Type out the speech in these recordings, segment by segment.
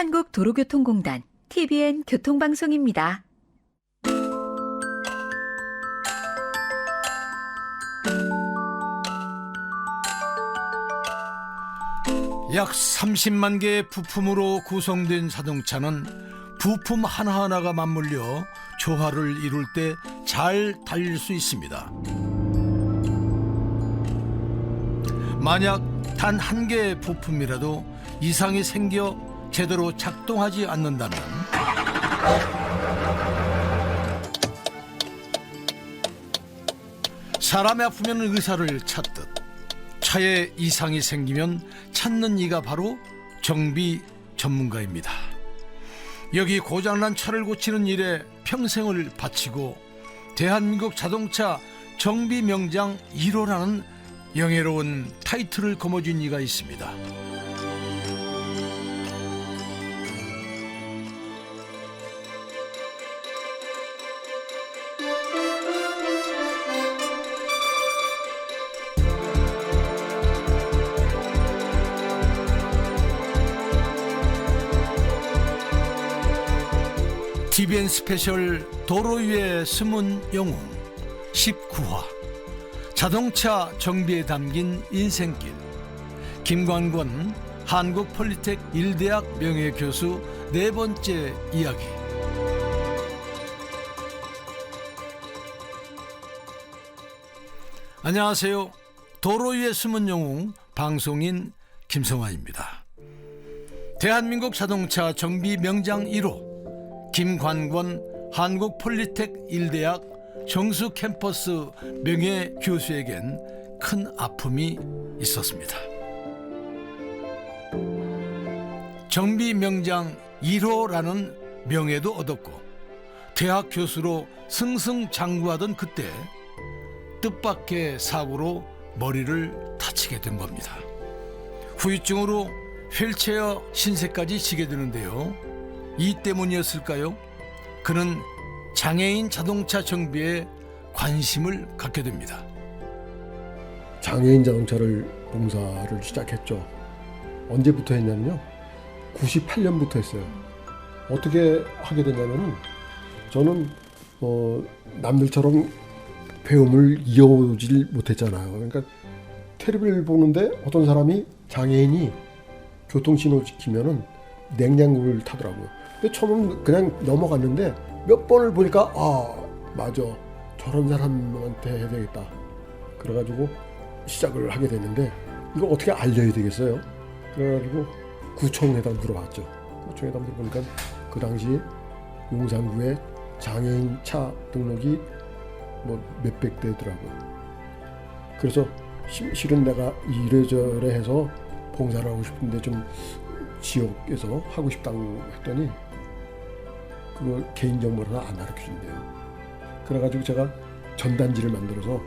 한국도로교통공단 TBN 교통방송입니다. 약 30만 개의 부품으로 구성된 자동차는 부품 하나하나가 맞물려 조화를 이룰 때 잘 달릴 수 있습니다. 만약 단 한 개의 부품이라도 이상이 생겨 제대로 작동하지 않는다면 사람이 아프면 의사를 찾듯 차에 이상이 생기면 찾는 이가 바로 정비 전문가입니다. 여기 고장난 차를 고치는 일에 평생을 바치고 대한민국 자동차 정비 명장 1호라는 영예로운 타이틀을 거머쥔 이가 있습니다. TBN 스페셜 도로 위의 숨은 영웅 19화 자동차 정비에 담긴 인생길. 김관권 한국폴리텍 1대학 명예교수 네 번째 이야기. 안녕하세요. 도로 위의 숨은 영웅 방송인 김성환입니다. 대한민국 자동차 정비 명장 1호 김관권 한국폴리텍 1대학 정수 캠퍼스 명예 교수에겐 큰 아픔이 있었습니다. 정비 명장 1호라는 명예도 얻었고 대학 교수로 승승장구하던 그때 뜻밖의 사고로 머리를 다치게 된 겁니다. 후유증으로 휠체어 신세까지 지게 되는데요. 이 때문이었을까요? 그는 장애인 자동차 정비에 관심을 갖게 됩니다. 장애인 자동차를 봉사를 시작했죠. 언제부터 했냐면요. 98년부터 했어요. 어떻게 하게 됐냐면은 저는 남들처럼 배움을 이어오질 못했잖아요. 그러니까 텔레비를 보는데 어떤 사람이 장애인이 교통신호 지키면은 냉장고를 타더라고요. 근데 처음은 그냥 넘어갔는데 몇 번을 보니까 맞아, 저런 사람한테 해야 되겠다. 그래가지고 시작을 하게 됐는데 이거 어떻게 알려야 되겠어요? 그래가지고 구청에다 물어봤죠. 구청에다 물어보니까 그 당시 용산구에 장애인 차 등록이 뭐 몇백 대더라고요. 그래서 실은 내가 이래저래 해서 봉사를 하고 싶은데 좀 지역에서 하고 싶다고 했더니 그거 개인정보를 안 가르쳐준대요. 그래가지고 제가 전단지를 만들어서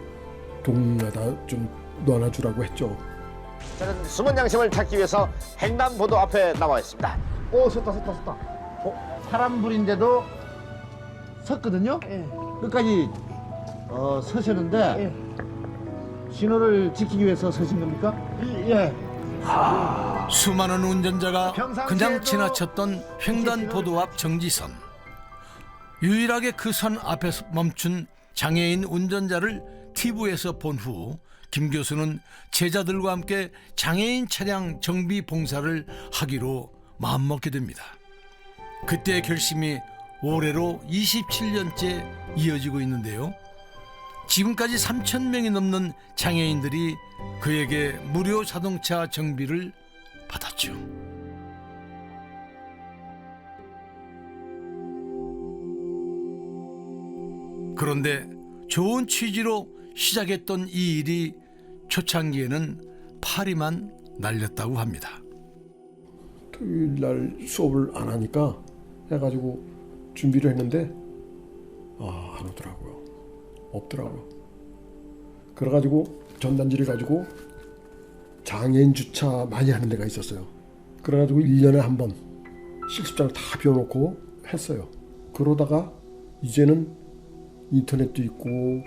동마다 좀 넣어주라고 했죠. 저는 숨은 양심을 찾기 위해서 횡단보도 앞에 나와 있습니다. 섰다. 파란불인데도 섰거든요. 끝까지 서셨는데 신호를 지키기 위해서 서신 겁니까? 예. 수많은 운전자가 그냥 지나쳤던 횡단보도 앞 정지선. 유일하게 그 선 앞에서 멈춘 장애인 운전자를 TV에서 본 후 김 교수는 제자들과 함께 장애인 차량 정비 봉사를 하기로 마음먹게 됩니다. 그때의 결심이 올해로 27년째 이어지고 있는데요. 지금까지 3,000명이 넘는 장애인들이 그에게 무료 자동차 정비를 받았죠. 그런데 좋은 취지로 시작했던 이 일이 초창기에는 파리만 날렸다고 합니다. 토요일 날 수업을 안 하니까 해가지고 준비를 했는데 안 오더라고요. 없더라고요. 그래가지고 전단지를 가지고 장애인 주차 많이 하는 데가 있었어요. 그래가지고 1년에 한 번 실습장을 다 비워놓고 했어요. 그러다가 이제는 인터넷도 있고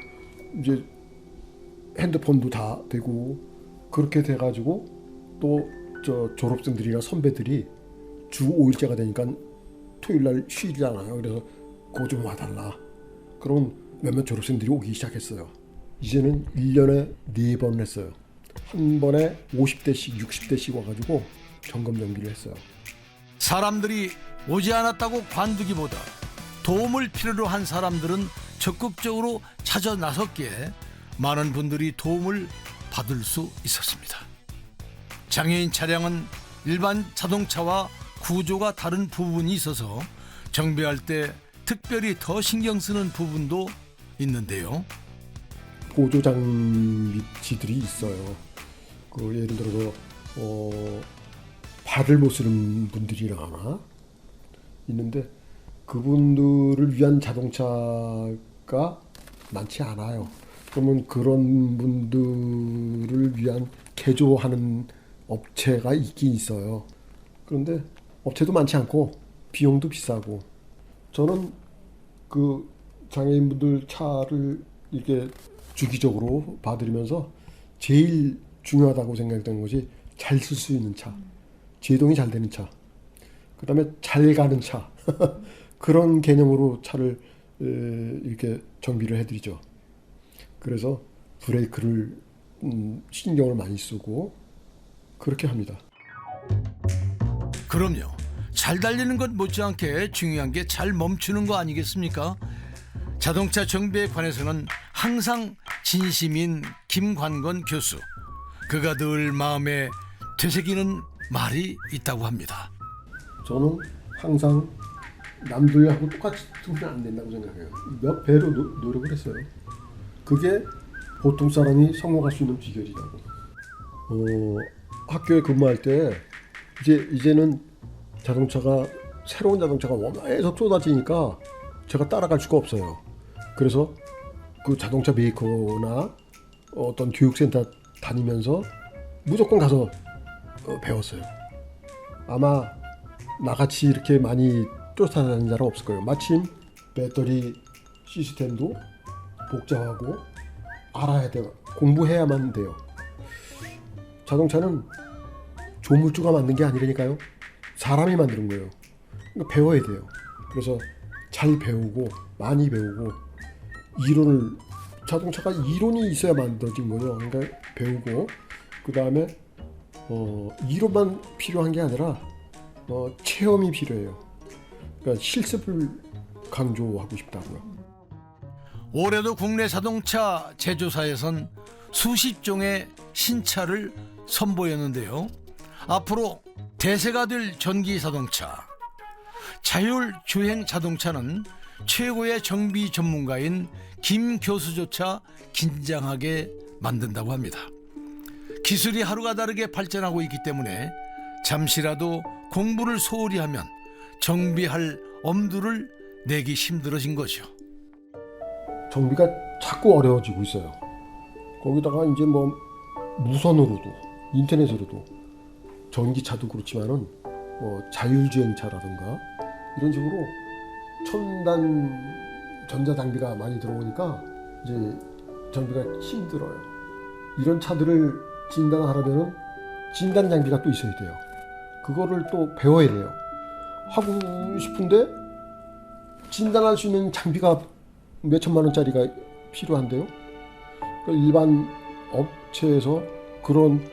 이제 핸드폰도 다 되고 그렇게 돼가지고 또 저 졸업생들이나 선배들이 주 5일째가 되니까 토요일 날 쉬잖아요. 그래서 그거 좀 와달라. 그럼 몇몇 졸업생들이 오기 시작했어요. 이제는 1년에 4번 했어요. 한 번에 50대씩 60대씩 와가지고 점검 정비를 했어요. 사람들이 오지 않았다고 관두기보다 도움을 필요로 한 사람들은 적극적으로 찾아 나섰기에 많은 분들이 도움을 받을 수 있었습니다. 장애인 차량은 일반 자동차와 구조가 다른 부분이 있어서 정비할 때 특별히 더 신경 쓰는 부분도 있는데요. 보조 장비들이 있어요. 그 예를 들어서 발을 못 쓰는 분들이나 있는데 그분들을 위한 자동차가 많지 않아요. 그러면 그런 분들을 위한 개조하는 업체가 있긴 있어요. 그런데 업체도 많지 않고 비용도 비싸고 저는 그 장애인분들 차를 이렇게 주기적으로 봐드리면서 제일 중요하다고 생각되는 것이 잘 쓸 수 있는 차, 제동이 잘 되는 차, 그 다음에 잘 가는 차 그런 개념으로 차를 이렇게 정비를 해드리죠. 그래서 브레이크를 신경을 많이 쓰고 그렇게 합니다. 그럼요. 잘 달리는 것 못지않게 중요한 게 잘 멈추는 거 아니겠습니까? 자동차 정비에 관해서는 항상 진심인 김관건 교수. 그가 늘 마음에 되새기는 말이 있다고 합니다. 저는 항상 남들하고 똑같이 쓰면 안 된다고 생각해요. 몇 배로 노력을 했어요. 그게 보통 사람이 성공할 수 있는 비결이라고. 학교에 근무할 때 이제는 새로운 자동차가 워낙 쏟아지니까 제가 따라갈 수가 없어요. 그래서 그 자동차 메이커나 어떤 교육센터 다니면서 무조건 가서 배웠어요. 아마 나같이 이렇게 많이 쫓아다니는 사람 없을 거예요. 마침 배터리 시스템도 복잡하고 알아야 돼요. 공부해야만 돼요. 자동차는 조물주가 만든 게 아니라니까요. 사람이 만드는 거예요. 그러니까 배워야 돼요. 그래서 잘 배우고 많이 배우고 자동차가 이론이 있어야 만들어진 거죠. 그러니까 배우고 그 다음에 이론만 필요한 게 아니라 체험이 필요해요. 그러니까 실습을 강조하고 싶다고요. 올해도 국내 자동차 제조사에선 수십 종의 신차를 선보였는데요. 앞으로 대세가 될 전기 자동차, 자율주행 자동차는 최고의 정비 전문가인 김 교수조차 긴장하게 만든다고 합니다. 기술이 하루가 다르게 발전하고 있기 때문에 잠시라도 공부를 소홀히 하면 정비할 엄두를 내기 힘들어진 거죠. 정비가 자꾸 어려워지고 있어요. 거기다가 이제 무선으로도 인터넷으로도 전기차도 그렇지만은 자율주행차라든가 이런 식으로 첨단 전자장비가 많이 들어오니까 이제 정비가 힘들어요. 이런 차들을 진단하려면 진단 장비가 또 있어야 돼요. 그거를 또 배워야 돼요. 하고 싶은데 진단할 수 있는 장비가 몇 천만 원짜리가 필요한데요. 그러니까 일반 업체에서 그런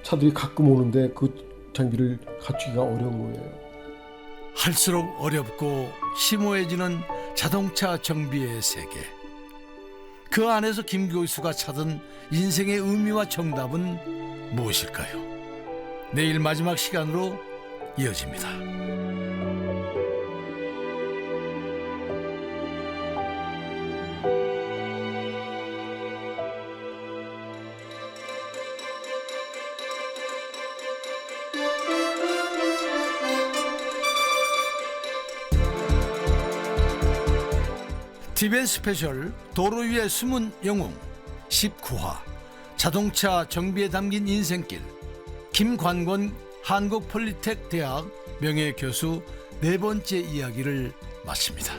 차들이 가끔 오는데 그 장비를 갖추기가 어려운 거예요. 할수록 어렵고 심오해지는 자동차 정비의 세계. 그 안에서 김 교수가 찾은 인생의 의미와 정답은 무엇일까요? 내일 마지막 시간으로 이어집니다. TVN 스페셜 도로 위의 숨은 영웅 19화 자동차 정비에 담긴 인생길 김관건 한국폴리텍 대학 명예교수 네 번째 이야기를 마칩니다.